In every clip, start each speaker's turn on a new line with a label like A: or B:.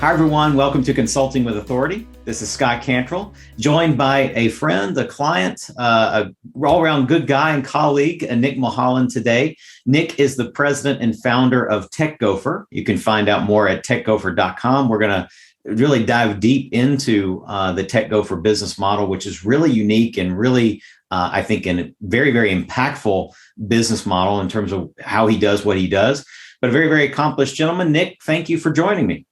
A: Hi, everyone. Welcome to Consulting with Authority. This is Scott Cantrell, joined by a friend, a client, a all-around good guy and colleague, Nick Mulholland today. Nick is the president and founder of Tech Gofer. You can find out more at techgofer.com. We're going to really dive deep into the Tech Gofer business model, which is really unique and really, I think, a very, very impactful business model in terms of how he does what he does. But a very, very accomplished gentleman. Nick, thank you for joining me.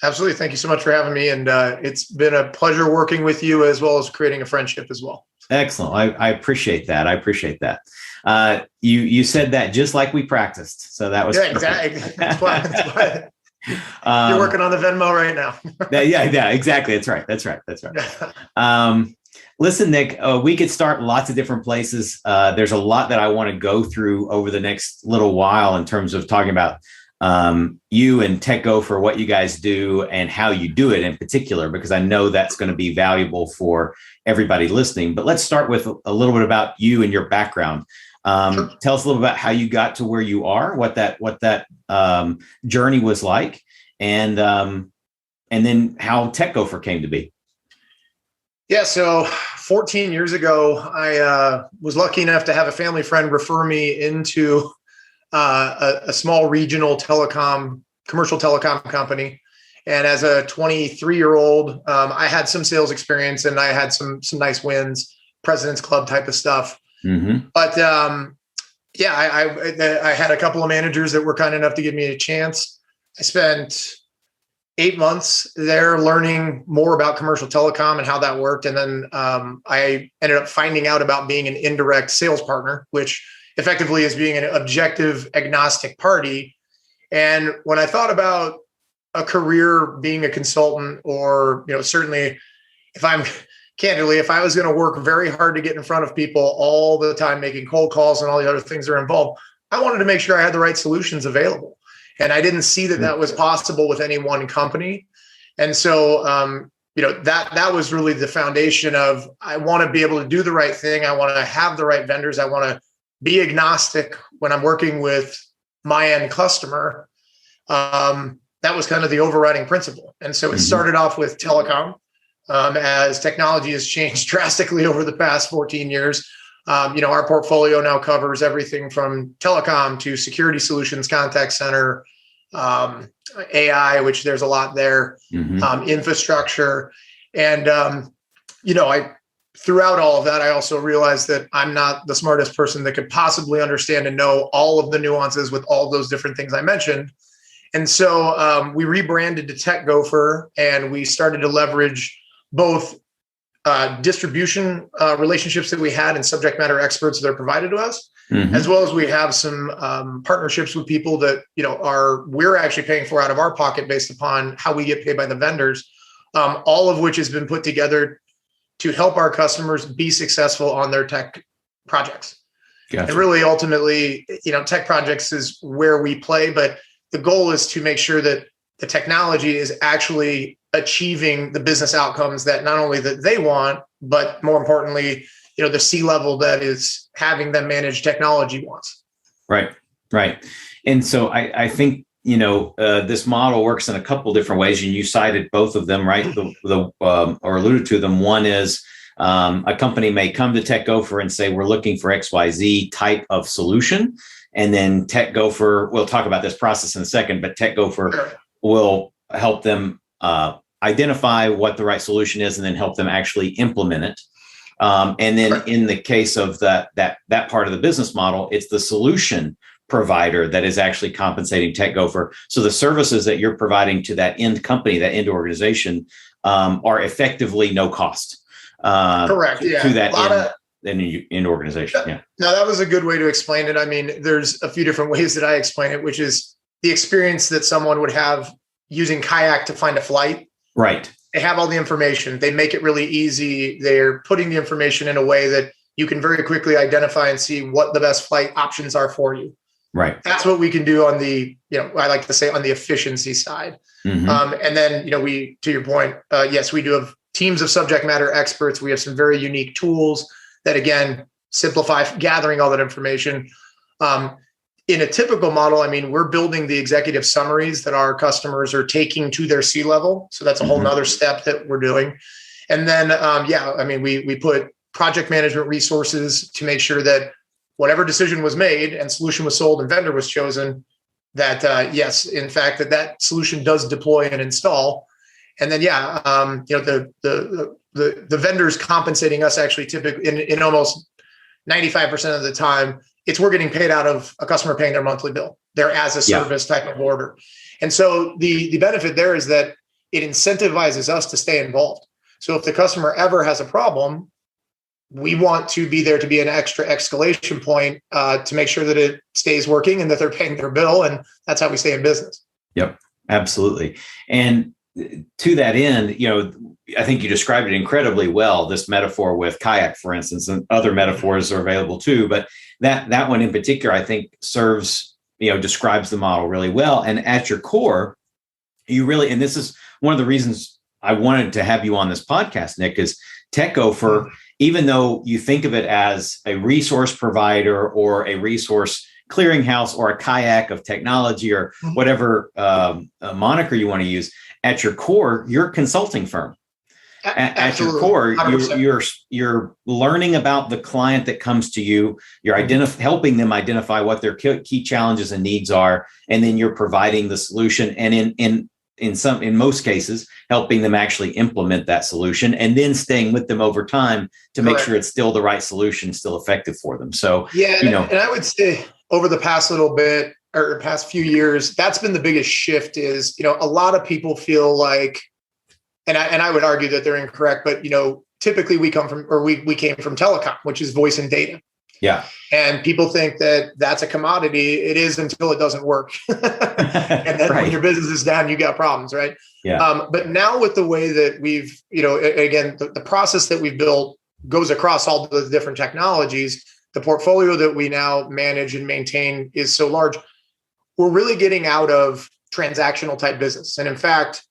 B: Absolutely. Thank you so much for having me. And it's been a pleasure working with you as well as creating a friendship as well.
A: Excellent. I appreciate that. You said that just like we practiced. So that was
B: exactly. That's why. You're working on the Venmo right now.
A: Yeah, exactly. That's right. Listen, Nick, we could start lots of different places. There's a lot that I want to go through over the next little while in terms of talking about you and Tech Gofer, what you guys do and how you do it in particular, because I know that's going to be valuable for everybody listening. But let's start with a little bit about you and your background. Sure. Tell us a little about how you got to where you are, what that journey was like, and then how Tech Gofer came to be.
B: Yeah, so 14 years ago, I was lucky enough to have a family friend refer me into a small regional commercial telecom company. And as a 23-year-old, I had some sales experience and I had some nice wins, President's Club type of stuff. Mm-hmm. But I had a couple of managers that were kind enough to give me a chance. I spent 8 months there learning more about commercial telecom and how that worked. And then I ended up finding out about being an indirect sales partner, which effectively is being an objective agnostic party. And when I thought about a career being a consultant, or, certainly if I was going to work very hard to get in front of people all the time, making cold calls and all the other things that are involved, I wanted to make sure I had the right solutions available. And I didn't see that was possible with any one company. And so, that was really the foundation of, I want to be able to do the right thing. I want to have the right vendors. I want to be agnostic when I'm working with my end customer. That was kind of the overriding principle. And so it started off with telecom. As technology has changed drastically over the past 14 years, our portfolio now covers everything from telecom to security solutions, contact center, AI, which there's a lot there, infrastructure. And, throughout all of that, I also realized that I'm not the smartest person that could possibly understand and know all of the nuances with all those different things I mentioned. And so we rebranded to Tech Gofer, and we started to leverage both distribution relationships that we had and subject matter experts that are provided to us, as well as we have some partnerships with people that we're actually paying for out of our pocket based upon how we get paid by the vendors, all of which has been put together to help our customers be successful on their tech projects. Gotcha. And really, ultimately, tech projects is where we play, but the goal is to make sure that the technology is actually achieving the business outcomes that not only that they want, but more importantly, the C-level that is having them manage technology wants.
A: Right. And so I think, this model works in a couple different ways, and you cited both of them, right? Or alluded to them. One is a company may come to Tech Gofer and say, we're looking for XYZ type of solution. And then Tech Gofer, we'll talk about this process in a second, but Tech Gofer will help them identify what the right solution is and then help them actually implement it. And then in the case of that part of the business model, it's the solution provider that is actually compensating Tech Gofer. So the services that you're providing to that end company, that end organization, are effectively no cost.
B: Correct. Yeah.
A: To that end organization. Yeah.
B: Now that was a good way to explain it. I mean, there's a few different ways that I explain it, which is the experience that someone would have using Kayak to find a flight.
A: Right.
B: They have all the information. They make it really easy. They're putting the information in a way that you can very quickly identify and see what the best flight options are for you.
A: Right.
B: That's what we can do on the, I like to say on the efficiency side. And then, to your point, yes, we do have teams of subject matter experts. We have some very unique tools that, again, simplify gathering all that information. in a typical model, I mean, we're building the executive summaries that our customers are taking to their C-level. So that's a whole nother step that we're doing. And then, I mean, we put project management resources to make sure that whatever decision was made and solution was sold and vendor was chosen, that yes, in fact, that solution does deploy and install. And then, the vendors compensating us actually typically in almost 95% of the time, it's we're getting paid out of a customer paying their monthly bill. They're as a service type of order. And so the benefit there is that it incentivizes us to stay involved. So if the customer ever has a problem, we want to be there to be an extra escalation point to make sure that it stays working and that they're paying their bill. And that's how we stay in business.
A: Yep, absolutely. And to that end, I think you described it incredibly well, this metaphor with kayak, for instance, and other metaphors are available too. But that one in particular, I think describes the model really well. And at your core, and this is one of the reasons I wanted to have you on this podcast, Nick, is Tech Gofer, even though you think of it as a resource provider or a resource clearinghouse or a kayak of technology or whatever moniker you want to use, at your core, you're a consulting firm. At your core, you're learning about the client that comes to you. You're helping them identify what their key challenges and needs are, and then you're providing the solution. And in most cases, helping them actually implement that solution, and then staying with them over time to make sure it's still the right solution, still effective for them. So
B: and I would say over the past little bit or past few years, that's been the biggest shift. Is a lot of people feel like. And I would argue that they're incorrect, but typically we came from telecom, which is voice and data.
A: Yeah.
B: And people think that that's a commodity. It is until it doesn't work. And then when your business is down, you got problems, right?
A: Yeah.
B: But now with the way that we've, again, the process that we've built goes across all the different technologies. The portfolio that we now manage and maintain is so large. We're really getting out of transactional type business. And in fact,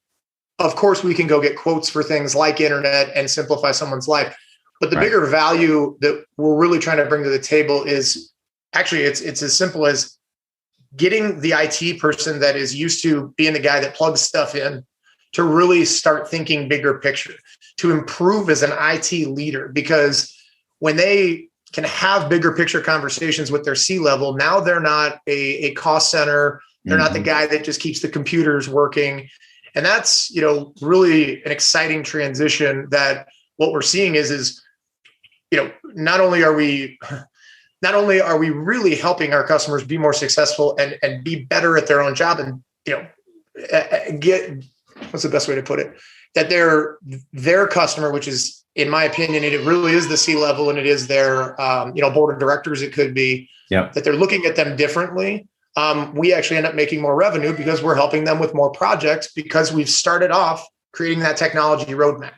B: of course, we can go get quotes for things like internet and simplify someone's life. But the bigger value that we're really trying to bring to the table is actually it's as simple as getting the IT person that is used to being the guy that plugs stuff in to really start thinking bigger picture, to improve as an IT leader. Because when they can have bigger picture conversations with their C-level, now they're not a cost center. They're not the guy that just keeps the computers working. And that's, really an exciting transition that what we're seeing is, not only are we really helping our customers be more successful and be better at their own job and, get, what's the best way to put it? That their customer, which is, in my opinion, it really is the C-level and it is their, board of directors, it could be, that they're looking at them differently. We actually end up making more revenue because we're helping them with more projects because we've started off creating that technology roadmap.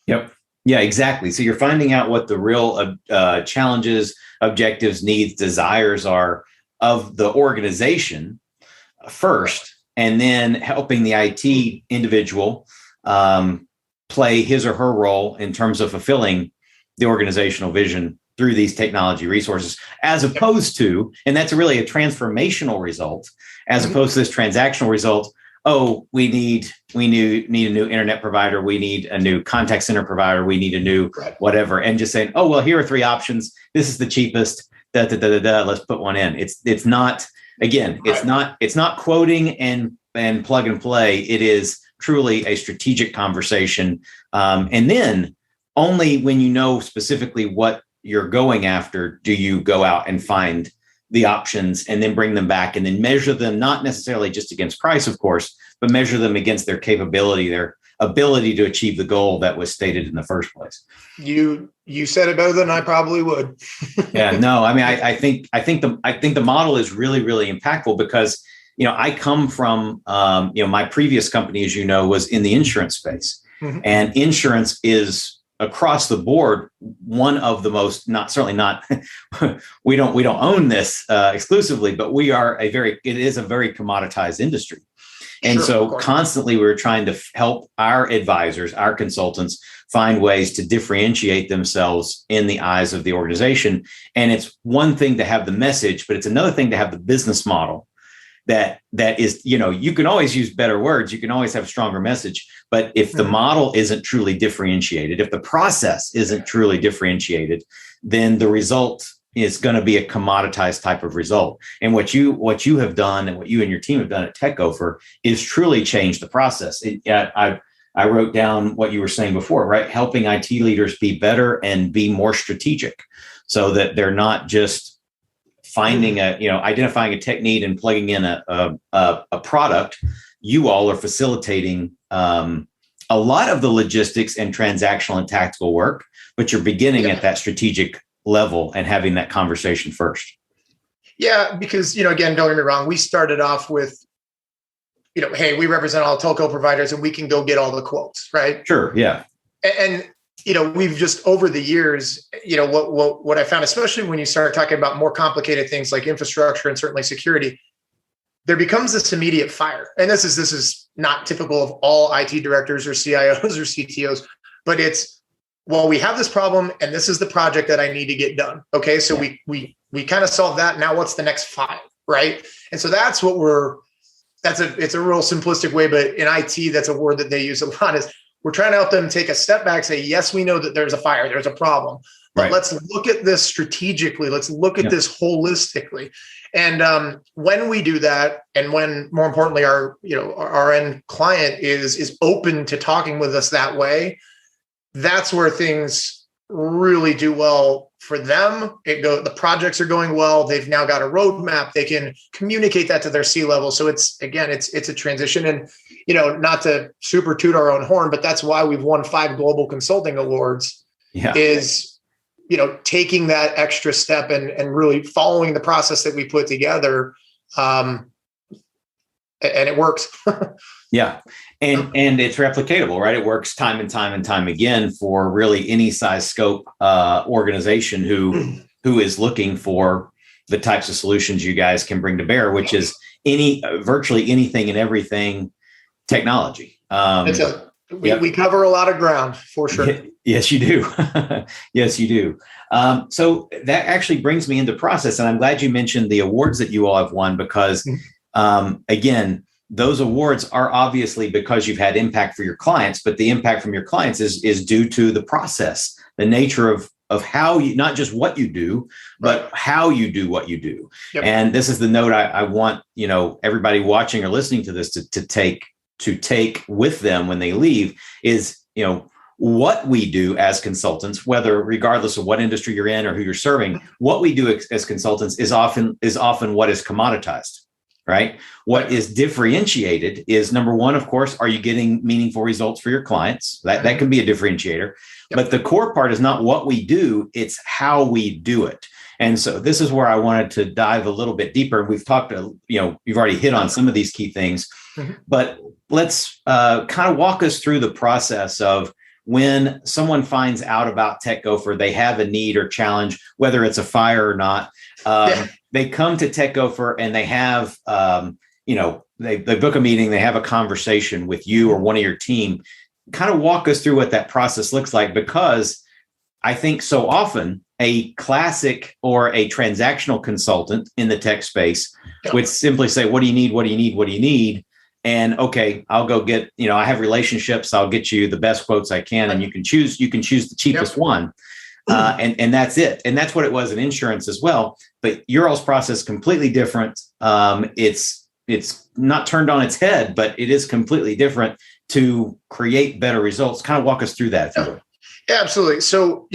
A: Yep. Yeah, exactly. So you're finding out what the real challenges, objectives, needs, desires are of the organization first, and then helping the IT individual play his or her role in terms of fulfilling the organizational vision through these technology resources, as opposed to, and that's really a transformational result, as opposed to this transactional result. Oh, we need a new internet provider. We need a new contact center provider. We need a new whatever, and just saying, oh, well, here are three options. This is the cheapest. Let's put one in. It's not, again, it's not quoting and plug and play. It is truly a strategic conversation, and then only when you know specifically what you're going after, do you go out and find the options and then bring them back and then measure them, not necessarily just against price, of course, but measure them against their capability, their ability to achieve the goal that was stated in the first place.
B: You said it better than I probably would.
A: Yeah, no, I mean, I think the model is really, really impactful because, I come from, my previous company, as you know, was in the insurance space, and insurance is across the board one of the most, we don't own this exclusively, but it is a very commoditized industry. And
B: Sure,
A: so constantly we were trying to help our advisors, our consultants, find ways to differentiate themselves in the eyes of the organization. And it's one thing to have the message, but it's another thing to have the business model that is, you can always use better words. You can always have a stronger message. But if the model isn't truly differentiated, if the process isn't truly differentiated, then the result is going to be a commoditized type of result. And what you have done and what you and your team have done at Tech Gofer is truly change the process. I wrote down what you were saying before, right? Helping IT leaders be better and be more strategic so that they're not just finding identifying a tech need and plugging in a product. You all are facilitating a lot of the logistics and transactional and tactical work, but you're beginning at that strategic level and having that conversation first.
B: Yeah, because, again, don't get me wrong. We started off with, hey, we represent all telco providers and we can go get all the quotes, right?
A: Sure. Yeah.
B: And we've just over the years, what I found, especially when you start talking about more complicated things like infrastructure and certainly security, there becomes this immediate fire. And this is not typical of all IT directors or CIOs or CTOs, but it's, well, we have this problem and this is the project that I need to get done. Okay. So we kind of solve that. Now what's the next 5, right? And so that's what it's a real simplistic way, but in IT, that's a word that they use a lot is, we're trying to help them take a step back, say, yes, we know that there's a fire, there's a problem, but let's look at this strategically. Let's look at this holistically. And when we do that, and when more importantly, our end client is open to talking with us that way, that's where things really do well for them. The projects are going well. They've now got a roadmap. They can communicate that to their C-level. So it's a transition. And, not to super toot our own horn, but that's why we've won 5 global consulting awards is, taking that extra step and really following the process that we put together. And it works.
A: Yeah. And it's replicatable, right? It works time and time again for really any size scope organization who is looking for the types of solutions you guys can bring to bear, which is virtually anything and everything technology.
B: We cover a lot of ground for sure.
A: Yes, you do. Yes, you do. So that actually brings me into process. And I'm glad you mentioned the awards that you all have won, because again, those awards are obviously because you've had impact for your clients, but the impact from your clients is due to the process, the nature of how you, not just what you do, but how you do what you do. Yep. And this is the note I want, everybody watching or listening to this to take with them when they leave is, what we do as consultants, whether regardless of what industry you're in or who you're serving, what we do as consultants is often what is commoditized. Right? What is differentiated is, number one, of course, are you getting meaningful results for your clients? That can be a differentiator. Yep. But the core part is not what we do, it's how we do it. And so this is where I wanted to dive a little bit deeper. We've talked, you've already hit on some of these key things, but let's kind of walk us through the process of when someone finds out about Tech Gofer, they have a need or challenge, whether it's a fire or not. They come to Tech Gofer and they have, they book a meeting, they have a conversation with you or one of your team. Kind of walk us through what that process looks like, because I think so often a classic or a transactional consultant in the tech space would simply say, what do you need? What do you need? What do you need? And okay, I'll go get, I have relationships. I'll get you the best quotes I can. And you can choose the cheapest one. And that's it. And that's what it was in insurance as well. But your all's process is completely different. It's not turned on its head, but it is completely different to create better results. Kind of walk us through that, if you will.
B: Yeah, absolutely. So,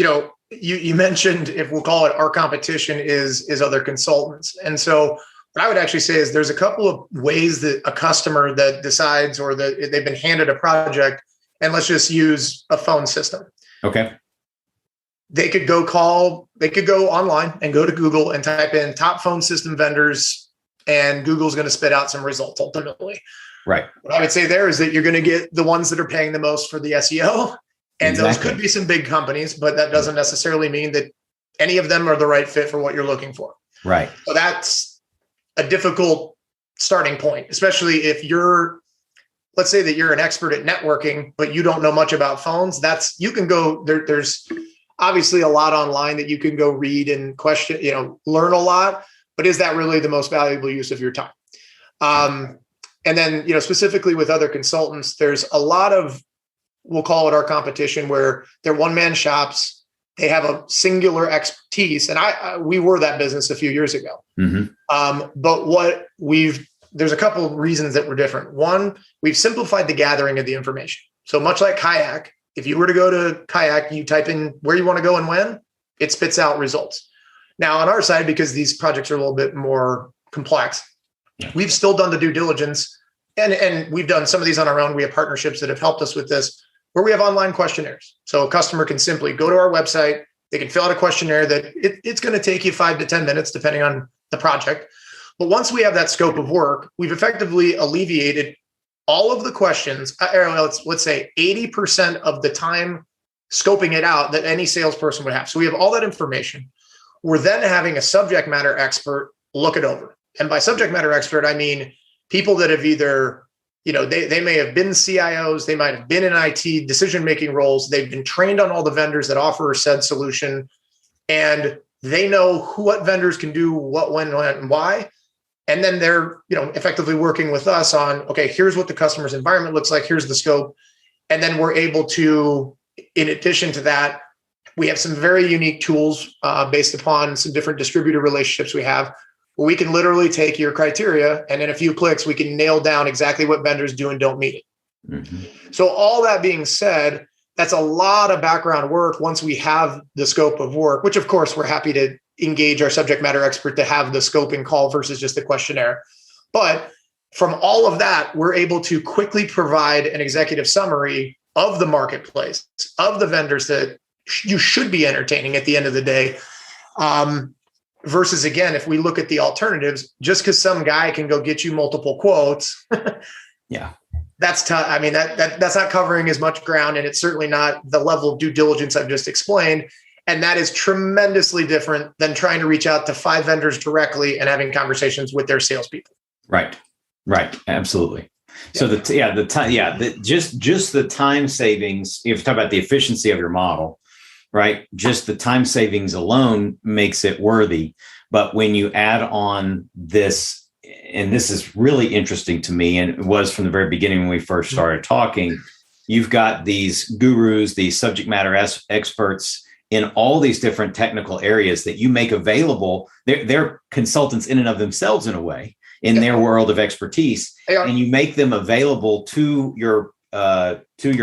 B: you mentioned, if we'll call it, our competition is other consultants. And so what I would actually say is there's a couple of ways that a customer that decides or that they've been handed a project, and let's just use a phone system.
A: Okay.
B: They could go online and go to Google and type in top phone system vendors, and Google's going to spit out some results ultimately.
A: Right.
B: What I would say there is that you're going to get the ones that are paying the most for the SEO. And those could be some big companies, but that doesn't necessarily mean that any of them are the right fit for what you're looking for.
A: Right.
B: So that's a difficult starting point, especially if you're let's say that you're an expert at networking, but you don't know much about phones. You can go there. There's obviously a lot online that you can go read and question, learn a lot, but is that really the most valuable use of your time? And then, specifically with other consultants, there's a lot of, we'll call it our competition, where they're one-man shops. They have a singular expertise. And we were that business a few years ago. Mm-hmm. But there's a couple of reasons that we're different. One, we've simplified the gathering of the information. So much like Kayak, if you were to go to Kayak, you type in where you want to go and when, it spits out results. Now on our side, because these projects are a little bit more complex, we've still done the due diligence, and we've done some of these on our own. We have partnerships that have helped us with this, where we have online questionnaires. So a customer can simply go to our website. They can fill out a questionnaire that it's going to take you 5 to 10 minutes, depending on the project. But once we have that scope of work, we've effectively alleviated all of the questions. Let's say 80% of the time scoping it out that any salesperson would have. So we have all that information. We're then having a subject matter expert look it over. And by subject matter expert, I mean people that have either, they may have been CIOs, they might have been in IT decision-making roles. They've been trained on all the vendors that offer said solution, and they know what vendors can do what, when, and why. And then they're, effectively working with us on, okay, here's what the customer's environment looks like. Here's the scope. And then we're able to, in addition to that, we have some very unique tools based upon some different distributor relationships we have, where we can literally take your criteria and in a few clicks, we can nail down exactly what vendors do and don't meet it. Mm-hmm. So all that being said, that's a lot of background work once we have the scope of work, which of course we're happy to engage our subject matter expert to have the scoping call versus just the questionnaire. But from all of that, we're able to quickly provide an executive summary of the marketplace, of the vendors that you should be entertaining at the end of the day. Versus, again, if we look at the alternatives, just because some guy can go get you multiple quotes, that's tough. I mean, that's not covering as much ground, and it's certainly not the level of due diligence I've just explained. And that is tremendously different than trying to reach out to 5 vendors directly and having conversations with their salespeople.
A: Right. Absolutely. So just the time savings. If you talk about the efficiency of your model, right? Just the time savings alone makes it worthy. But when you add on this, and this is really interesting to me, and it was from the very beginning when we first started talking, you've got these gurus, these subject matter experts in all these different technical areas that you make available. They're consultants in and of themselves in a way, in their world of expertise, and you make them available to your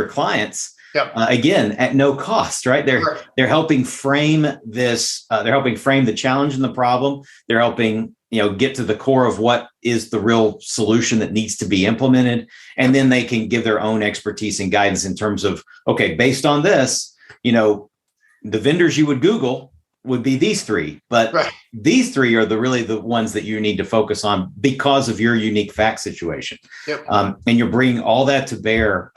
A: clients. Again, at no cost, right? They're helping frame this. They're helping frame the challenge and the problem. They're helping get to the core of what is the real solution that needs to be implemented, and then they can give their own expertise and guidance in terms of, okay, based on this, the vendors you would Google would be these 3, but these 3 are really the ones that you need to focus on because of your unique fact situation. And you're bringing all that to bear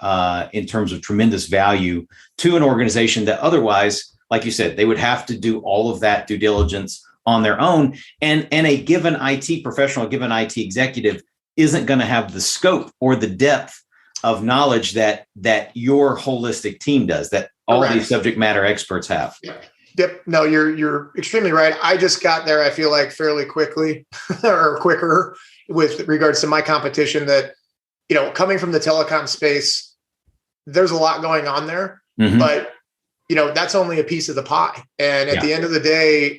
A: in terms of tremendous value to an organization that otherwise, like you said, they would have to do all of that due diligence on their own. And a given IT professional, a given IT executive isn't going to have the scope or the depth of knowledge that your holistic team does, that all these subject matter experts have.
B: Yep. No, you're extremely right. I just got there, I feel like, fairly quickly or quicker with regards to my competition that, coming from the telecom space, there's a lot going on there, but, that's only a piece of the pie. And at the end of the day,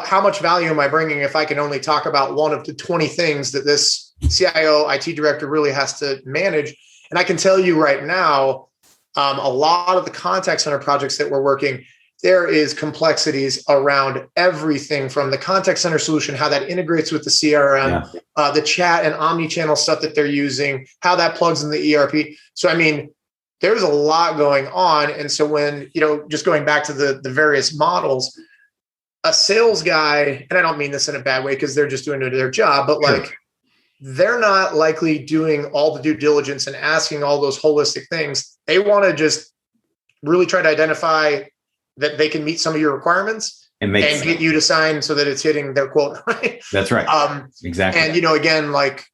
B: how much value am I bringing if I can only talk about one of the 20 things that this CIO IT director really has to manage? And I can tell you right now, a lot of the contact center projects that we're working, there is complexities around everything from the contact center solution, how that integrates with the CRM, the chat and omni-channel stuff that they're using, how that plugs in the ERP. So, I mean, there's a lot going on. And so when, just going back to the various models, a sales guy, and I don't mean this in a bad way because they're just doing their job, but they're not likely doing all the due diligence and asking all those holistic things. They want to just really try to identify that they can meet some of your requirements
A: and
B: get you to sign so that it's hitting their quota, right?
A: That's right. Exactly.
B: And, again, like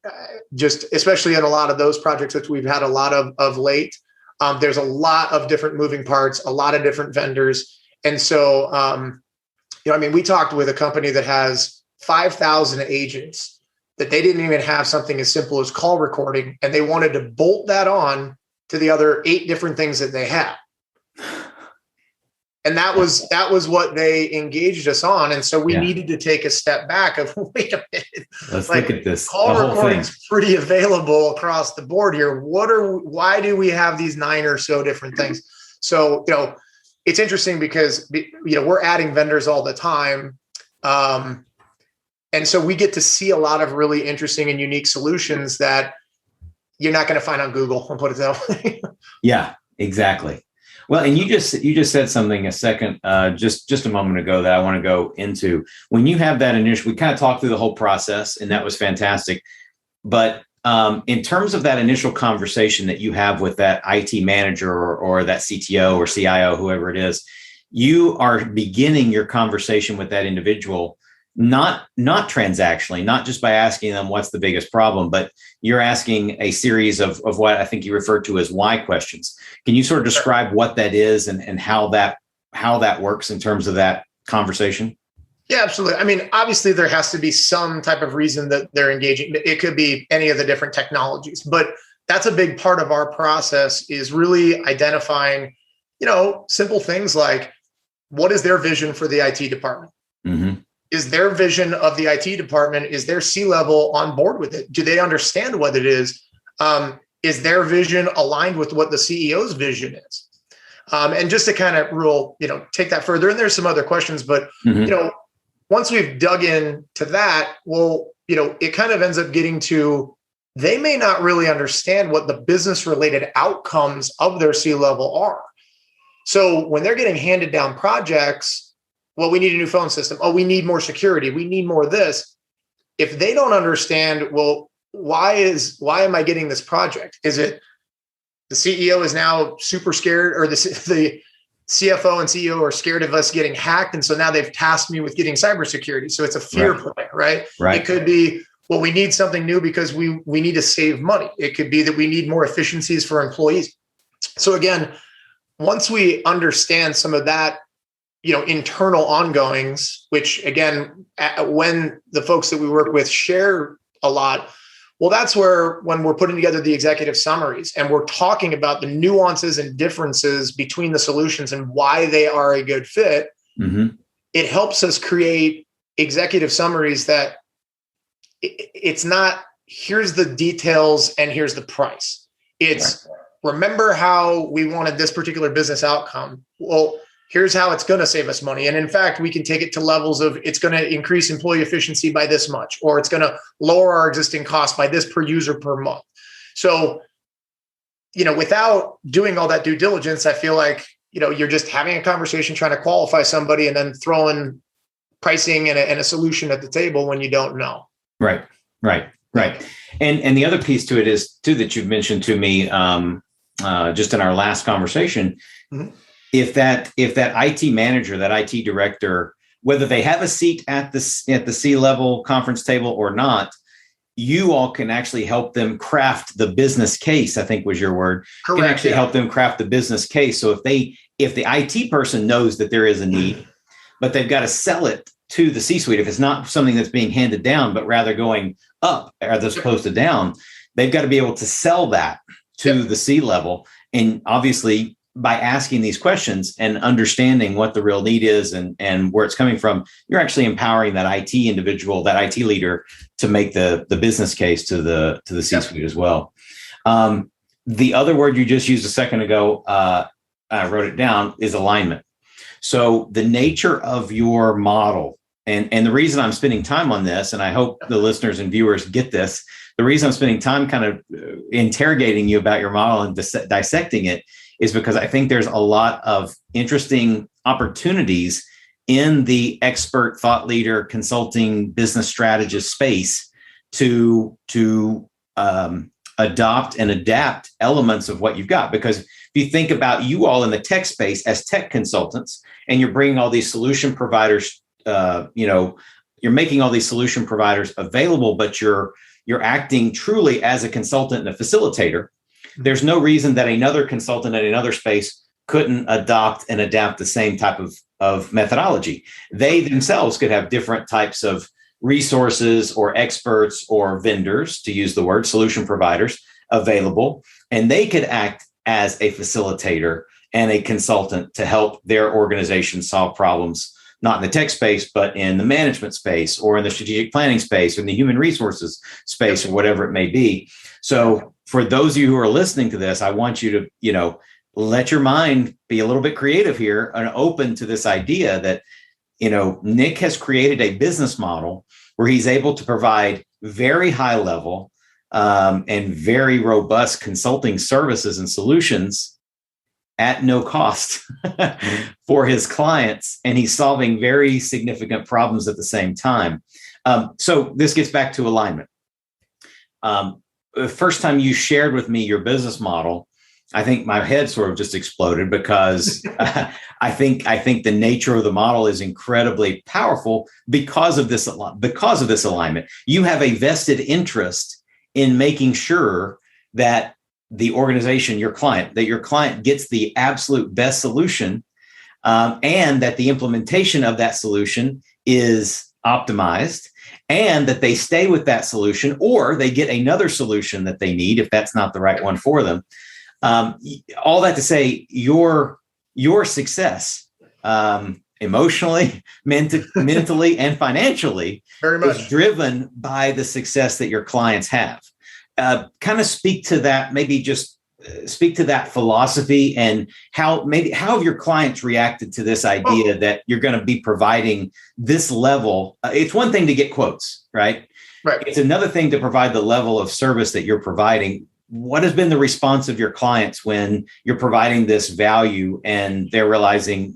B: just especially in a lot of those projects that we've had a lot of late, there's a lot of different moving parts, a lot of different vendors. And so, we talked with a company that has 5,000 agents that they didn't even have something as simple as call recording, and they wanted to bolt that on to the other 8 different things that they had. And that was what they engaged us on. And so we needed to take a step back of, wait a minute.
A: Let's look at this.
B: Call recording's pretty available across the board here. Why do we have these 9 or so different things? So, it's interesting because, we're adding vendors all the time. And so we get to see a lot of really interesting and unique solutions that you're not going to find on Google, I'll put it that way.
A: Yeah, exactly. Well, and you just said something a second, just a moment ago that I want to go into. When you have that initial, we kind of talked through the whole process, and that was fantastic. But in terms of that initial conversation that you have with that IT manager or that CTO or CIO, whoever it is, you are beginning your conversation with that individual, not transactionally, not just by asking them what's the biggest problem, but you're asking a series of what I think you referred to as why questions. Can you sort of describe what that is and how that works in terms of that conversation?
B: Yeah, absolutely. Obviously there has to be some type of reason that they're engaging. It could be any of the different technologies, but that's a big part of our process, is really identifying, simple things like, what is their vision for the IT department? Mm-hmm. Is their vision of the IT department, is their C-level on board with it? Do they understand what it is? Is their vision aligned with what the CEO's vision is? And just to kind of take that further, and there's some other questions, but, once we've dug into that, it kind of ends up getting to, they may not really understand what the business related outcomes of their C-level are. So when they're getting handed down projects, we need a new phone system. Oh, we need more security. We need more of this. If they don't understand, why am I getting this project? Is it the CEO is now super scared, or the CFO and CEO are scared of us getting hacked, and so now they've tasked me with getting cybersecurity? So it's a fear play, right? It could be, we need something new because we need to save money. It could be that we need more efficiencies for employees. So again, once we understand some of that, internal ongoings, which again, when the folks that we work with share a lot, that's where, when we're putting together the executive summaries and we're talking about the nuances and differences between the solutions and why they are a good fit, it helps us create executive summaries that it's not, here's the details and here's the price. It's, remember how we wanted this particular business outcome? Here's how it's going to save us money. And in fact, we can take it to levels of, it's going to increase employee efficiency by this much, or it's going to lower our existing cost by this per user per month. So, without doing all that due diligence, I feel like, you're just having a conversation, trying to qualify somebody, and then throwing pricing and a solution at the table when you don't know. Right.
A: And the other piece to it is too, that you've mentioned to me just in our last conversation, if that IT manager, that IT director, whether they have a seat at the C-level conference table or not, you all can actually help them craft the business case, I think was your word.
B: Correct.
A: Can actually help them craft the business case. So if the IT person knows that there is a need, but they've got to sell it to the C-suite, if it's not something that's being handed down, but rather going up as opposed to down, they've got to be able to sell that to the C-level. And obviously, by asking these questions and understanding what the real need is and where it's coming from, you're actually empowering that IT individual, that IT leader, to make the business case to the C-suite as well. The other word you just used a second ago, I wrote it down, is alignment. So the nature of your model, and the reason I'm spending time on this, and I hope the listeners and viewers get this, the reason I'm spending time kind of interrogating you about your model and dissecting it, is because I think there's a lot of interesting opportunities in the expert thought leader consulting business strategist space to adopt and adapt elements of what you've got. Because if you think about you all in the tech space as tech consultants, and you're bringing all these solution providers, you're making all these solution providers available, but you're acting truly as a consultant and a facilitator. There's no reason that another consultant in another space couldn't adopt and adapt the same type of methodology. They themselves could have different types of resources or experts or vendors, to use the word solution providers, available, and they could act as a facilitator and a consultant to help their organization solve problems, not in the tech space, but in the management space or in the strategic planning space or in the human resources space or whatever it may be. So for those of you who are listening to this, I want you to, let your mind be a little bit creative here and open to this idea that, Nick has created a business model where he's able to provide very high level and very robust consulting services and solutions at no cost for his clients. And he's solving very significant problems at the same time. So this gets back to alignment. The first time you shared with me your business model, I think my head sort of just exploded because I think the nature of the model is incredibly powerful because of this alignment. You have a vested interest in making sure that the organization, your client gets the absolute best solution, and that the implementation of that solution is optimized, and that they stay with that solution or they get another solution that they need if that's not the right one for them. All that to say, your success, emotionally, mentally, and financially,
B: very much
A: is driven by the success that your clients have. Kind of speak to that, maybe just speak to that philosophy and how have your clients reacted to this idea that you're going to be providing this level. It's one thing to get quotes, right?
B: Right.
A: It's another thing to provide the level of service that you're providing. What has been the response of your clients when you're providing this value and they're realizing,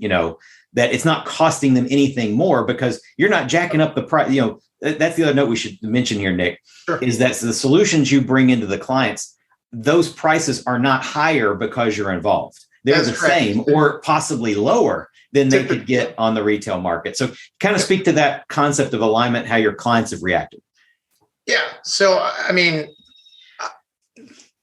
A: that it's not costing them anything more because you're not jacking up the price? That's the other note we should mention here, Nick,
B: sure,
A: is that the solutions you bring into the clients, those prices are not higher because you're involved. They're the same or possibly lower than they could get on the retail market. So kind of speak to that concept of alignment, how your clients have reacted.
B: Yeah. So, I mean,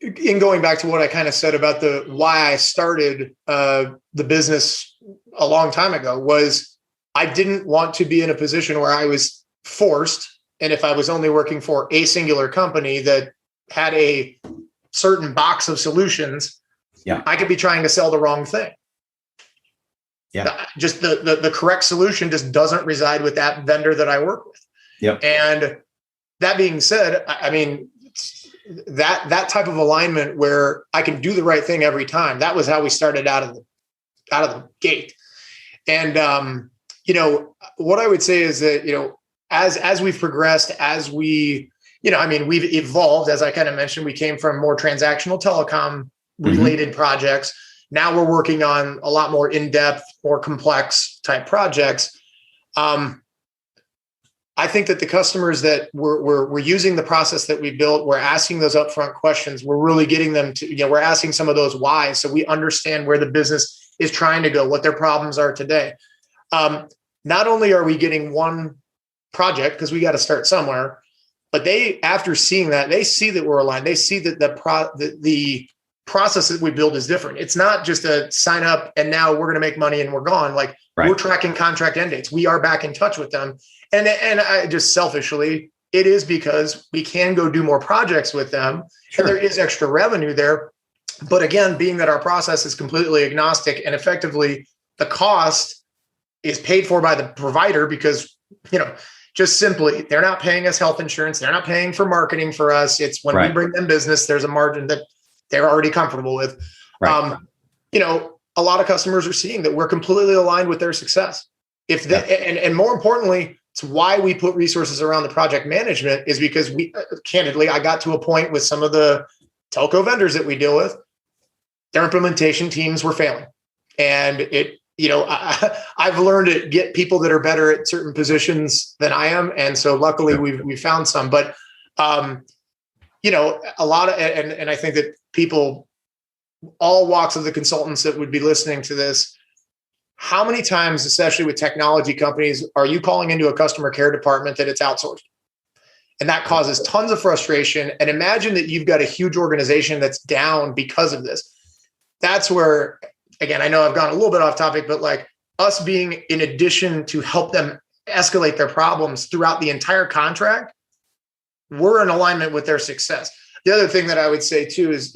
B: in going back to what I kind of said about why I started the business a long time ago, was I didn't want to be in a position where I was forced. And if I was only working for a singular company that had a certain box of solutions, I could be trying to sell the wrong thing.
A: Yeah.
B: Just the correct solution just doesn't reside with that vendor that I work with.
A: Yep.
B: And that being said, I mean, that type of alignment where I can do the right thing every time, that was how we started out of the gate. And what I would say is that as we've progressed, as we we've evolved, as I kind of mentioned, we came from more transactional telecom related projects. Now we're working on a lot more in-depth, more complex type projects. I think that the customers that we're using the process that we built, we're asking those upfront questions. We're really getting them to, we're asking some of those whys, so we understand where the business is trying to go, what their problems are today. Not only are we getting one project, because we got to start somewhere, but after seeing that, they see that we're aligned. They see that the process that we build is different. It's not just a sign up and now we're going to make money and we're gone. Like, we're tracking contract end dates. We are back in touch with them. And I just selfishly, it is because we can go do more projects with them. Sure. And there is extra revenue there. But again, being that our process is completely agnostic and effectively the cost is paid for by the provider, because, just simply, they're not paying us health insurance. They're not paying for marketing for us. It's when we bring them business, there's a margin that they're already comfortable with. Right. A lot of customers are seeing that we're completely aligned with their success. And more importantly, it's why we put resources around the project management, is because candidly, I got to a point with some of the telco vendors that we deal with, their implementation teams were failing. And I've learned to get people that are better at certain positions than I am. And so luckily we found some, but a lot of, and I think that people all walks of the consultants that would be listening to this, how many times, especially with technology companies, are you calling into a customer care department that it's outsourced? And that causes tons of frustration. And imagine that you've got a huge organization that's down because of this. That's where, again, I know I've gone a little bit off topic, but like us being, in addition to help them escalate their problems throughout the entire contract, we're in alignment with their success. The other thing that I would say too is,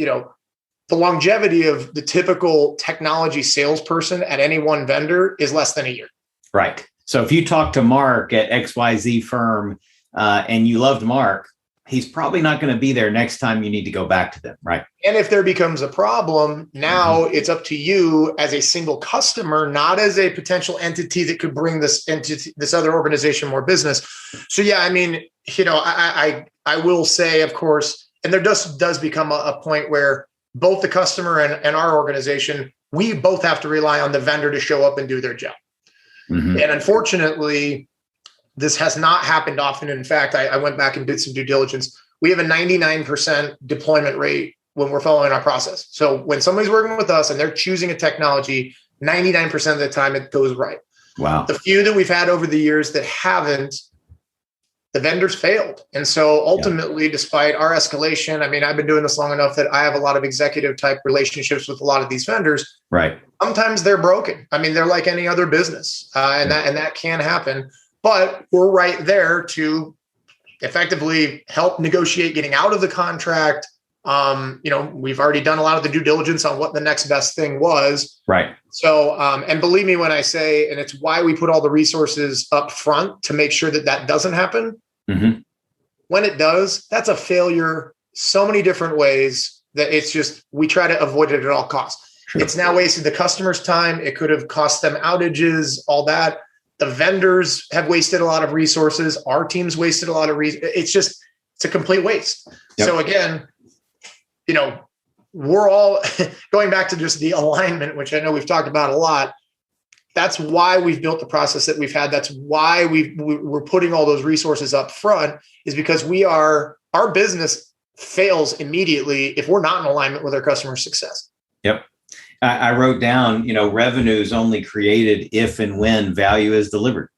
B: the longevity of the typical technology salesperson at any one vendor is less than a year.
A: Right. So if you talk to Mark at XYZ firm and you loved Mark, he's probably not going to be there next time you need to go back to them. Right.
B: And if there becomes a problem, now it's up to you as a single customer, not as a potential entity that could bring this other organization more business. So yeah, I mean, I will say, of course, and there does become a point where both the customer and our organization, we both have to rely on the vendor to show up and do their job. And unfortunately, this has not happened often. In fact, I went back and did some due diligence. We have a 99% deployment rate when we're following our process. So when somebody's working with us and they're choosing a technology, 99% of the time it goes right.
A: Wow.
B: The few that we've had over the years that haven't, the vendors failed. And so ultimately, despite our escalation, I mean, I've been doing this long enough that I have a lot of executive type relationships with a lot of these vendors.
A: Right.
B: Sometimes they're broken. I mean, they're like any other business, and that can happen. But we're right there to effectively help negotiate getting out of the contract. We've already done a lot of the due diligence on what the next best thing was.
A: Right.
B: So, and believe me when I say, and it's why we put all the resources up front to make sure that doesn't happen. When it does, that's a failure so many different ways that it's just, we try to avoid it at all costs. Sure. It's now wasted the customer's time. It could have cost them outages, all that. The vendors have wasted a lot of resources. Our team's wasted a lot of resources. It's a complete waste. Yep. So again, we're all going back to just the alignment, which I know we've talked about a lot. That's why we've built the process that we've had. That's why we're putting all those resources up front, is because our business fails immediately if we're not in alignment with our customer success.
A: Yep. I wrote down, revenue is only created if and when value is delivered.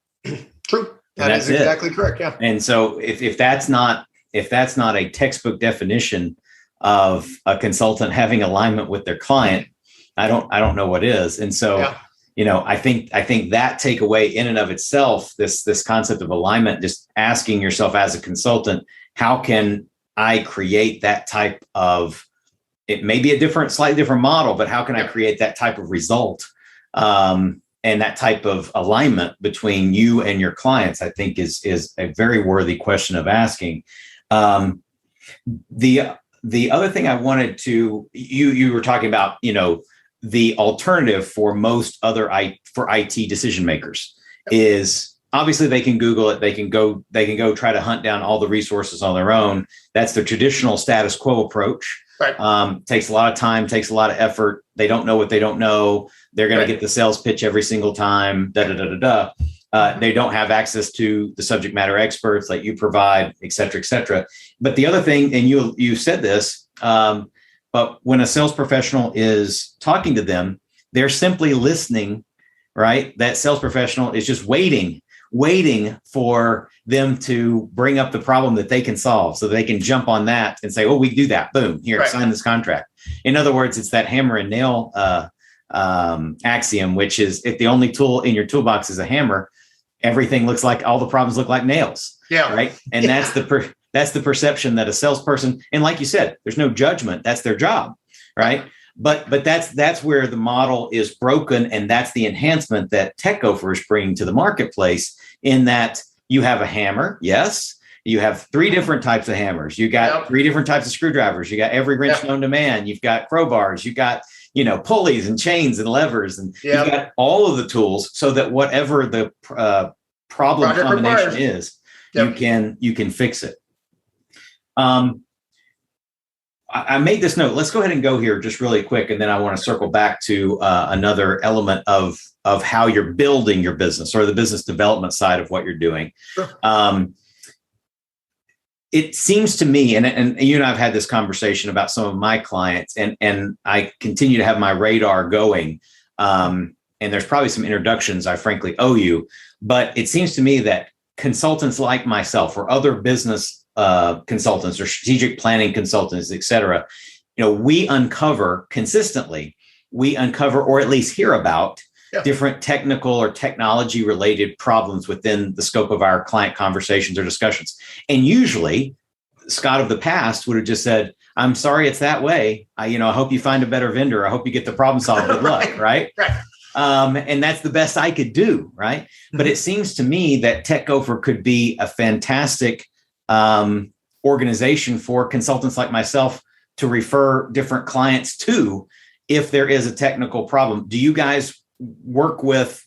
B: True. That is exactly correct. Yeah.
A: And so if that's not a textbook definition of a consultant having alignment with their client, I don't know what is. And so, I think that takeaway in and of itself, this concept of alignment, just asking yourself as a consultant, how can I create that type of, it may be a slightly different model, but how can I create that type of result and that type of alignment between you and your clients, I think is a very worthy question of asking. The other thing I wanted to, you were talking about, the alternative for most other for IT decision makers is obviously they can Google it. They can go try to hunt down all the resources on their own. That's the traditional status quo approach. Right. Takes a lot of time, takes a lot of effort. They don't know what they don't know. They're going to get the sales pitch every single time. They don't have access to the subject matter experts like you provide, et cetera, et cetera. But the other thing, and you said this, but when a sales professional is talking to them, they're simply listening, right? That sales professional is just waiting for them to bring up the problem that they can solve so they can jump on that and say, oh, we do that. Boom, here, sign this contract. In other words, it's that hammer and nail axiom, which is if the only tool in your toolbox is a hammer, everything looks like, all the problems look like nails. Yeah. Right. And that's the perception that a salesperson, and like you said, there's no judgment. That's their job. Right. But that's where the model is broken. And that's the enhancement that Tech Gofer is bringing to the marketplace, in that you have a hammer. Yes. You have 3 different types of hammers. You got 3 different types of screwdrivers. You got every wrench known to man. You've got crowbars. You got, pulleys and chains and levers, and you've got all of the tools so that whatever the problem combination is, you can fix it. I made this note. Let's go ahead and go here just really quick, and then I want to circle back to another element of how you're building your business, or the business development side of what you're doing. Sure. it seems to me, and you and I've had this conversation about some of my clients, and I continue to have my radar going. And there's probably some introductions I frankly owe you, but it seems to me that consultants like myself or other business consultants or strategic planning consultants, et cetera, we uncover consistently, or at least hear about different technical or technology related problems within the scope of our client conversations or discussions. And usually Scott of the past would have just said, I'm sorry, it's that way. I hope you find a better vendor. I hope you get the problem solved. Good luck. Right. And that's the best I could do. Right. But it seems to me that Tech Gofer could be a fantastic organization for consultants like myself to refer different clients to if there is a technical problem. Do you guys work with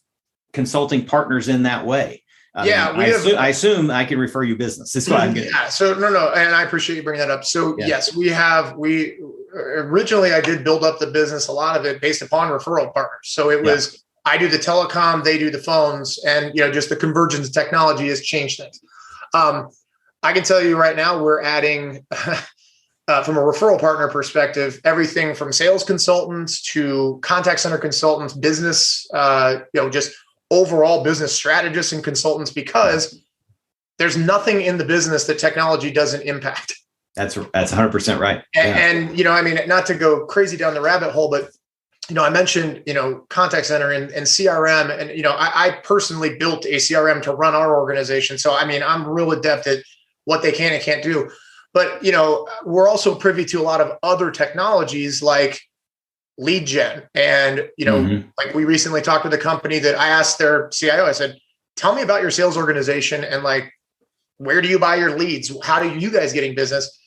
A: consulting partners in that way? I assume I can refer you business. That's what I'm getting.
B: Yeah. So no, and I appreciate you bringing that up. So yes, we originally I did build up the business, a lot of it based upon referral partners. So it was, I do the telecom, they do the phones, and just the convergence of technology has changed things. I can tell you right now, we're adding from a referral partner perspective, everything from sales consultants to contact center consultants, business, just overall business strategists and consultants, because there's nothing in the business that technology doesn't impact.
A: That's 100% right.
B: And not to go crazy down the rabbit hole, but I mentioned, contact center and CRM, and I personally built a CRM to run our organization. So I'm real adept at what they can and can't do. But, we're also privy to a lot of other technologies like lead gen. And, like we recently talked with a company that I asked their CIO, I said, tell me about your sales organization and where do you buy your leads? How do you guys getting business?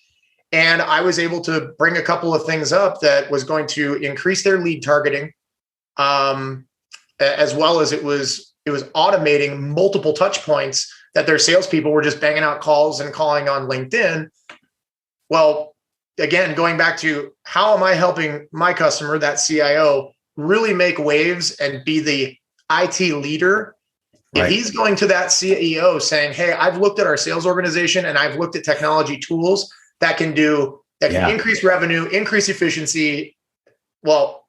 B: And I was able to bring a couple of things up that was going to increase their lead targeting, as well as it was automating multiple touch points that their salespeople were just banging out calls and calling on LinkedIn. Well, again, going back to how am I helping my customer, that CIO, really make waves and be the IT leader? Right. If he's going to that CEO saying, hey, I've looked at our sales organization and I've looked at technology tools that can increase revenue, increase efficiency. Well,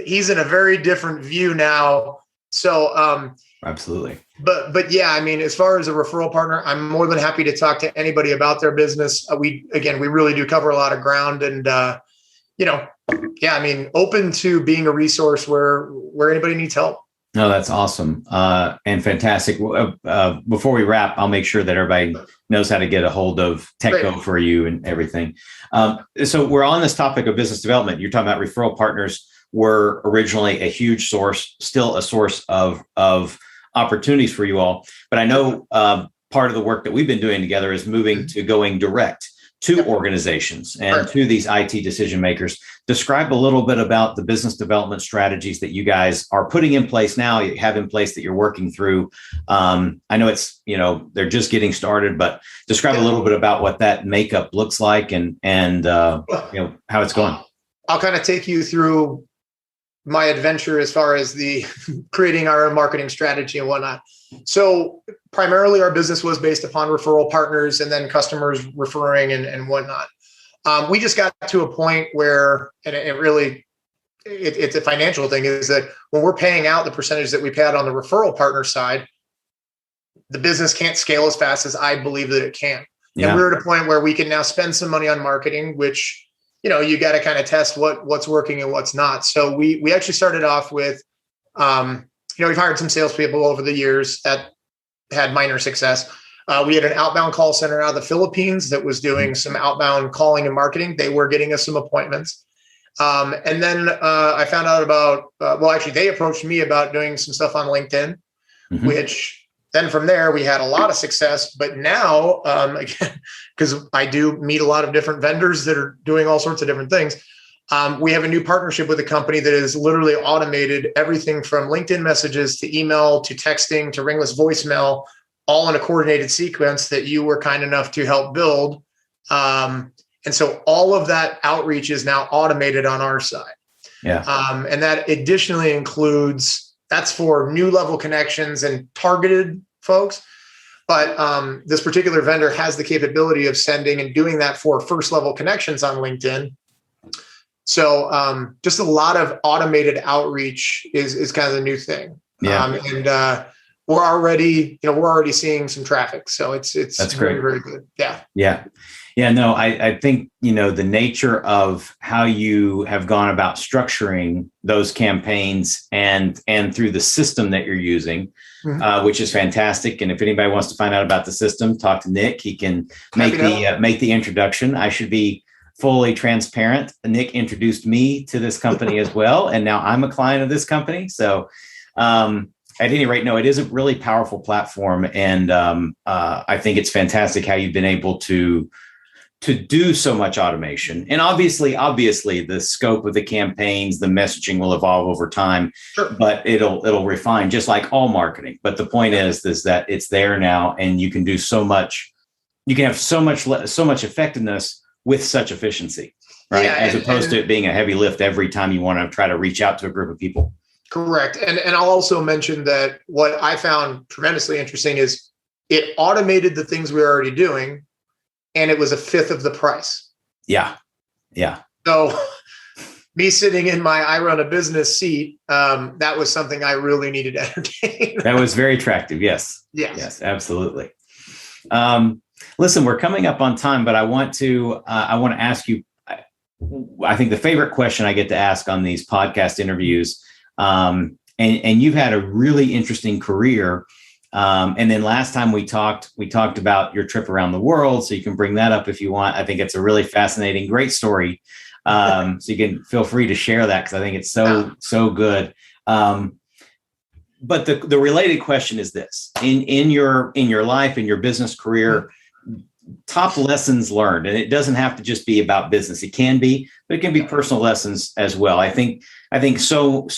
B: he's in a very different view now. So,
A: absolutely.
B: But yeah, as far as a referral partner, I'm more than happy to talk to anybody about their business. We really do cover a lot of ground, and open to being a resource where anybody needs help.
A: No, that's awesome and fantastic. Before we wrap, I'll make sure that everybody knows how to get a hold of Tech Go for you and everything. So we're on this topic of business development. You're talking about referral partners were originally a huge source, still a source of opportunities for you all. But I know part of the work that we've been doing together is moving to going direct to organizations and to these IT decision makers. Describe a little bit about the business development strategies that you guys are putting in place now, you have in place that you're working through. I know it's, they're just getting started, but describe a little bit about what that makeup looks like and how it's going.
B: I'll kind of take you through my adventure as far as the creating our own marketing strategy and whatnot. So primarily our business was based upon referral partners and then customers referring and whatnot. We just got to a point where, and it's a financial thing, is that when we're paying out the percentage that we pay out on the referral partner side, the business can't scale as fast as I believe that it can. Yeah. And we're at a point where we can now spend some money on marketing, which you got to kind of test what's working and what's not. So we actually started off with, we've hired some salespeople over the years that had minor success. We had an outbound call center out of the Philippines that was doing some outbound calling and marketing. They were getting us some appointments. And then I found out about, they approached me about doing some stuff on LinkedIn, which then from there, we had a lot of success. But now, again, because I do meet a lot of different vendors that are doing all sorts of different things, we have a new partnership with a company that has literally automated everything from LinkedIn messages to email to texting to ringless voicemail, all in a coordinated sequence that you were kind enough to help build. And so all of that outreach is now automated on our side. Yeah. And that additionally includes, that's for new level connections and targeted folks. But this particular vendor has the capability of sending and doing that for first level connections on LinkedIn. So just a lot of automated outreach is kind of the new thing.
A: Yeah.
B: And we're already seeing some traffic. So it's
A: That's
B: very,
A: great.
B: very good. Yeah.
A: Yeah. Yeah. No, I think, the nature of how you have gone about structuring those campaigns and through the system that you're using, which is fantastic. And if anybody wants to find out about the system, talk to Nick. He can make the introduction. I should be fully transparent. Nick introduced me to this company as well. And now I'm a client of this company. So at any rate, no, it is a really powerful platform. And I think it's fantastic how you've been able to do so much automation. And obviously the scope of the campaigns, the messaging will evolve over time,
B: Sure.
A: But it'll refine, just like all marketing. But the point is that it's there now, and you can do so much. You can have so much effectiveness with such efficiency, right?
B: Yeah,
A: as opposed to it being a heavy lift every time you want to try to reach out to a group of people.
B: Correct. And I'll also mention that what I found tremendously interesting is it automated the things we were already doing, and it was a fifth of the price.
A: Yeah. Yeah.
B: So me sitting in my I run a business seat, that was something I really needed to entertain.
A: That was very attractive. Yes. Yes, absolutely. Listen, we're coming up on time, but I want to ask you, I think the favorite question I get to ask on these podcast interviews, and you've had a really interesting career. And then last time we talked about your trip around the world. So you can bring that up if you want. I think it's a really fascinating, great story. So you can feel free to share that, because I think it's so good. But the related question is this: in your life, in your business career, top lessons learned, and it doesn't have to just be about business. It can be, but it can be personal lessons as well. I think so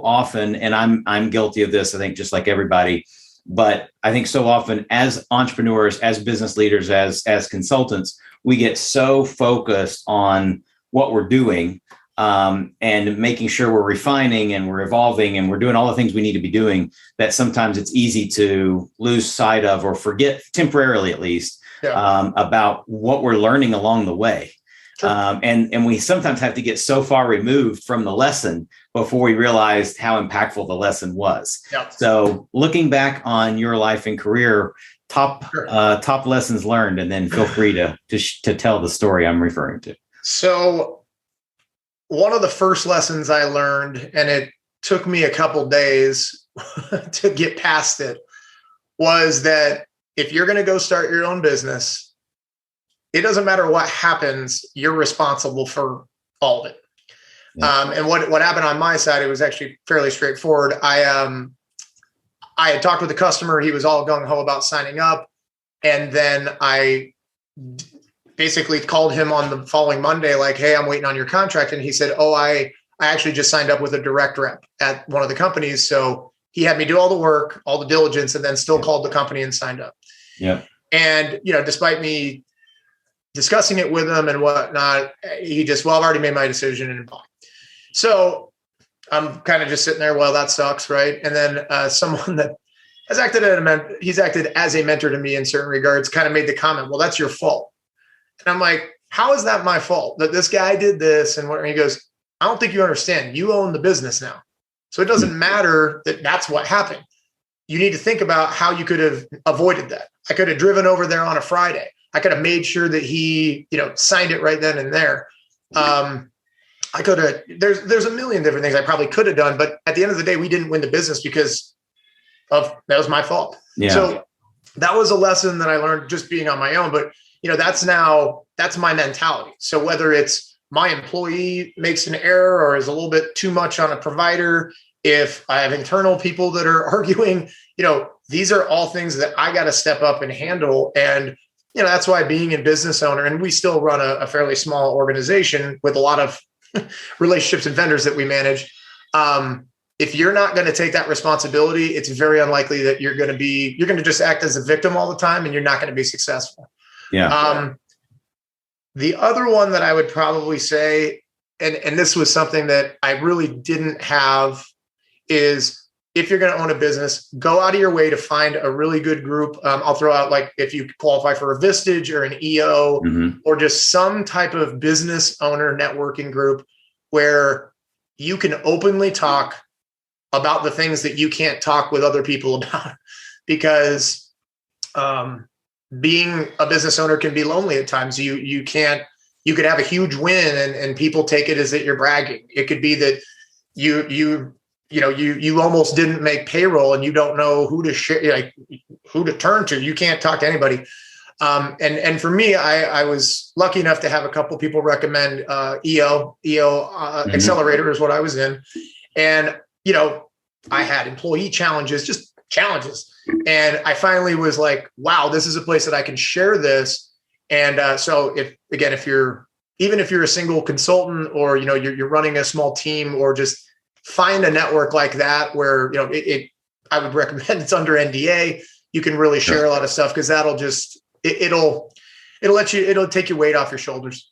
A: often, and I'm guilty of this, I think, just like everybody, but I think so often as entrepreneurs, as business leaders, as consultants, we get so focused on what we're doing, and making sure we're refining and we're evolving and we're doing all the things we need to be doing, that sometimes it's easy to lose sight of, or forget temporarily at least, about what we're learning along the way. Sure. And we sometimes have to get so far removed from the lesson before we realized how impactful the lesson was.
B: Yep.
A: So looking back on your life and career, top lessons learned, and then feel free to tell the story I'm referring to.
B: So one of the first lessons I learned, and it took me a couple days to get past it, was that if you're going to go start your own business, it doesn't matter what happens, you're responsible for all of it. Yeah. And what happened on my side, it was actually fairly straightforward. I had talked with the customer. He was all gung-ho about signing up. And then I basically called him on the following Monday, like, hey, I'm waiting on your contract. And he said, oh, I actually just signed up with a direct rep at one of the companies. So he had me do all the work, all the diligence, and then still called the company and signed up.
A: Yeah.
B: And, despite me discussing it with him and whatnot, he just, I've already made my decision and bye. So I'm kind of just sitting there, well, that sucks, right? And then someone that has acted as a mentor to me in certain regards kind of made the comment, well, that's your fault. And I'm like, how is that my fault that this guy did this? And he goes, I don't think you understand. You own the business now. So it doesn't matter that that's what happened. You need to think about how you could have avoided that. I could have driven over there on a Friday. I could have made sure that he, signed it right then and there. I could have, there's a million different things I probably could have done, but at the end of the day, we didn't win the business because that was my fault. Yeah. So that was a lesson that I learned just being on my own, but that's my mentality. So whether it's my employee makes an error or is a little bit too much on a provider, if I have internal people that are arguing, these are all things that I got to step up and handle. And, that's why being a business owner, and we still run a fairly small organization with a lot of relationships and vendors that we manage. If you're not going to take that responsibility, it's very unlikely that you're going to just act as a victim all the time, and you're not going to be successful.
A: Yeah.
B: The other one that I would probably say, and this was something that I really didn't have, is if you're going to own a business, go out of your way to find a really good group. I'll throw out, like, if you qualify for a Vistage or an EO, or just some type of business owner networking group where you can openly talk about the things that you can't talk with other people about, because being a business owner can be lonely at times. You could have a huge win and people take it as that you're bragging. It could be that you almost didn't make payroll and you don't know who to share, like who to turn to. You can't talk to anybody. And for me, I was lucky enough to have a couple people recommend EO Accelerator is what I was in. And, I had employee challenges, just challenges. And I finally was like, wow, this is a place that I can share this. And so if you're a single consultant, or, you're running a small team, or just find a network like that where, I would recommend it's under NDA. You can really share a lot of stuff, because that'll just, it'll take your weight off your shoulders.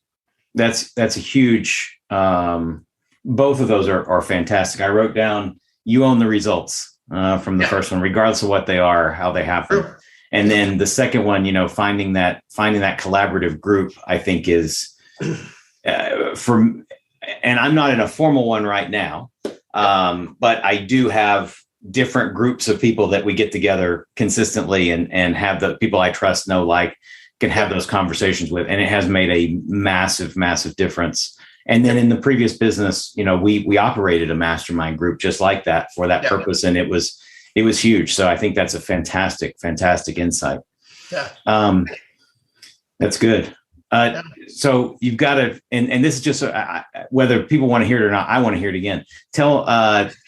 A: That's a huge, both of those are fantastic. I wrote down, you own the results from the first one, regardless of what they are, how they happen. True. And then the second one, finding that collaborative group, I think is and I'm not in a formal one right now, but I do have different groups of people that we get together consistently and have the people I trust, can have those conversations with. And it has made a massive, massive difference. And then in the previous business, we operated a mastermind group just like that for that purpose. And it was huge. So I think that's a fantastic, fantastic insight.
B: Yeah.
A: That's good. So you've got to, and this is just whether people want to hear it or not, I want to hear it again.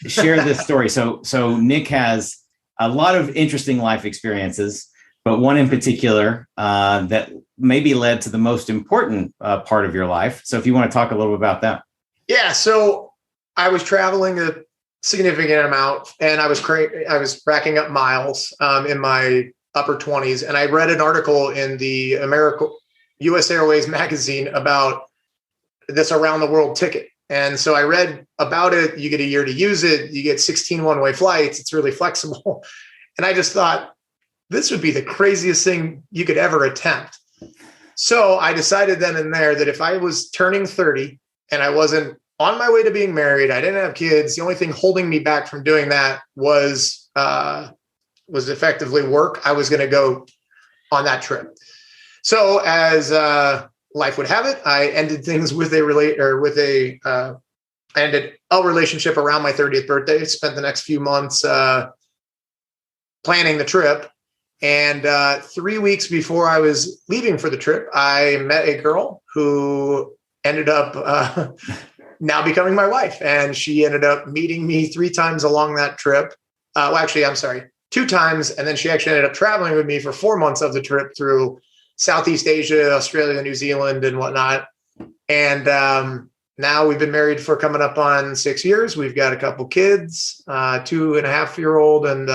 A: Share this story. So Nick has a lot of interesting life experiences, but one in particular that maybe led to the most important part of your life. So if you want to talk a little bit about that.
B: Yeah. So I was traveling a significant amount, and I was racking up miles in my upper 20s. And I read an article in the US Airways magazine about this around the world ticket. And so I read about it. You get a year to use it. You get 16 one-way flights. It's really flexible. And I just thought, this would be the craziest thing you could ever attempt. So I decided then and there that if I was turning 30 and I wasn't on my way to being married, I didn't have kids, the only thing holding me back from doing that was effectively work. I was going to go on that trip. So as life would have it, I ended things with I ended a relationship around my 30th birthday. Spent the next few months planning the trip. And 3 weeks before I was leaving for the trip, I met a girl who ended up now becoming my wife. And she ended up meeting me 3 times along that trip. I'm sorry, 2 times. And then she actually ended up traveling with me for 4 months of the trip through Southeast Asia, Australia, New Zealand, and whatnot. And now we've been married for coming up on 6 years. We've got a couple kids, 2.5-year-old and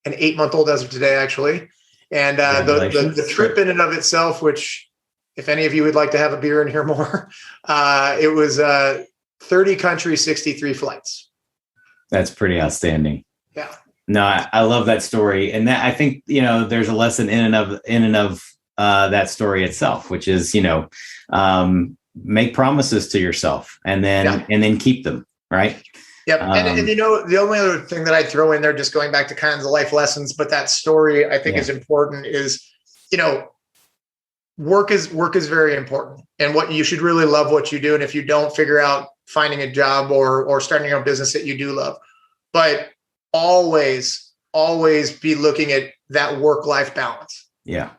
B: an 8-month-old as of today, actually. And the trip in and of itself, which if any of you would like to have a beer and hear more, it was 30 countries, 63 flights.
A: That's pretty outstanding.
B: Yeah.
A: No, I love that story. And that, I think, there's a lesson in and of that story itself, which is, make promises to yourself and then keep them. Right.
B: Yep. And the only other thing that I'd throw in there, just going back to kind of the life lessons, but that story I think is important, is, work is very important, and what you should really love what you do. And if you don't, figure out finding a job or starting your own business that you do love, but always be looking at that work-life balance.
A: Yeah.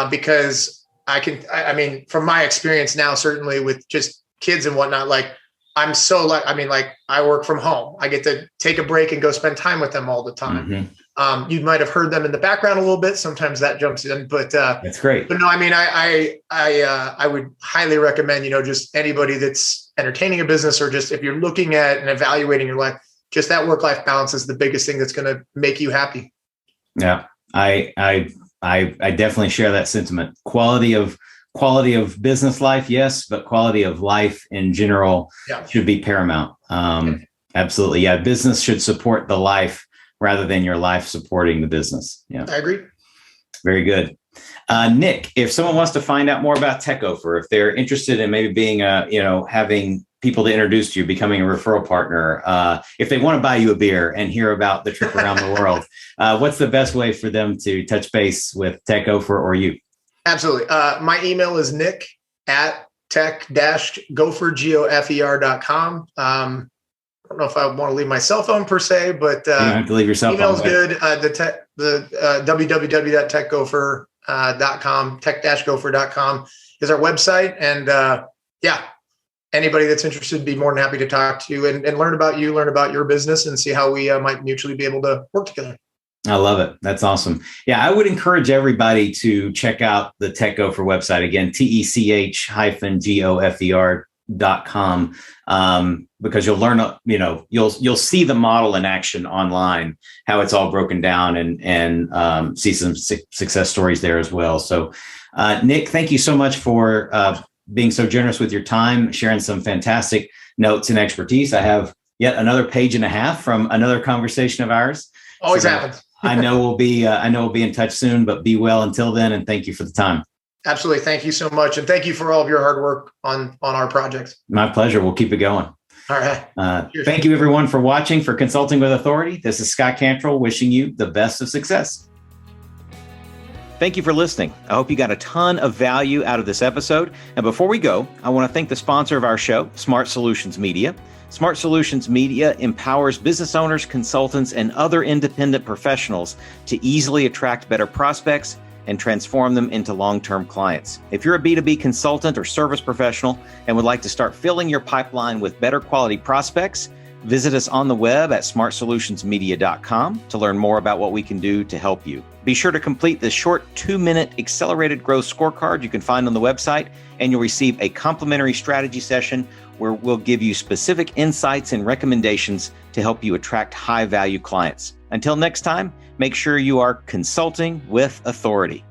B: Because I mean, from my experience now, certainly with just kids and whatnot, I'm so I work from home. I get to take a break and go spend time with them all the time. Mm-hmm. You might have heard them in the background a little bit. Sometimes that jumps in, but
A: that's great.
B: But no, I mean, I would highly recommend, just anybody that's entertaining a business, or just if you're looking at and evaluating your life, just that work-life balance is the biggest thing that's going to make you happy.
A: Yeah, I definitely share that sentiment. Quality of business life, yes, but quality of life in general should be paramount. Absolutely. Yeah. Business should support the life rather than your life supporting the business. Yeah.
B: I agree.
A: Very good. Nick, if someone wants to find out more about Tech Gofer, if they're interested in maybe being having people to introduce to you, becoming a referral partner, if they want to buy you a beer and hear about the trip around the world, what's the best way for them to touch base with Tech Gofer or you?
B: Absolutely. My email is nick@tech-gofer.com. I don't know if I want to leave my cell phone per se, but
A: you don't have to leave your cell
B: email's
A: phone.
B: good. The www.techgofer.com, tech-gofer.com is our website. And anybody that's interested would be more than happy to talk to you and learn about you, learn about your business, and see how we might mutually be able to work together.
A: I love it. That's awesome. Yeah, I would encourage everybody to check out the Tech Gofer website. Again, tech-gofer.com, because you'll learn, you'll see the model in action online, how it's all broken down, and see some success stories there as well. So, Nick, thank you so much for being so generous with your time, sharing some fantastic notes and expertise. I have yet another page and a half from another conversation of ours.
B: Always happens.
A: I know we'll be in touch soon, but be well until then. And thank you for the time.
B: Absolutely. Thank you so much. And thank you for all of your hard work on our projects.
A: My pleasure. We'll keep it going.
B: All right.
A: Thank you everyone for watching for Consulting with Authority. This is Scott Cantrell wishing you the best of success. Thank you for listening. I hope you got a ton of value out of this episode. And before we go, I want to thank the sponsor of our show, Smart Solutions Media. Smart Solutions Media empowers business owners, consultants, and other independent professionals to easily attract better prospects and transform them into long-term clients. If you're a B2B consultant or service professional and would like to start filling your pipeline with better quality prospects, visit us on the web at smartsolutionsmedia.com to learn more about what we can do to help you. Be sure to complete the short 2-minute accelerated growth scorecard you can find on the website, and you'll receive a complimentary strategy session where we'll give you specific insights and recommendations to help you attract high-value clients. Until next time, make sure you are consulting with authority.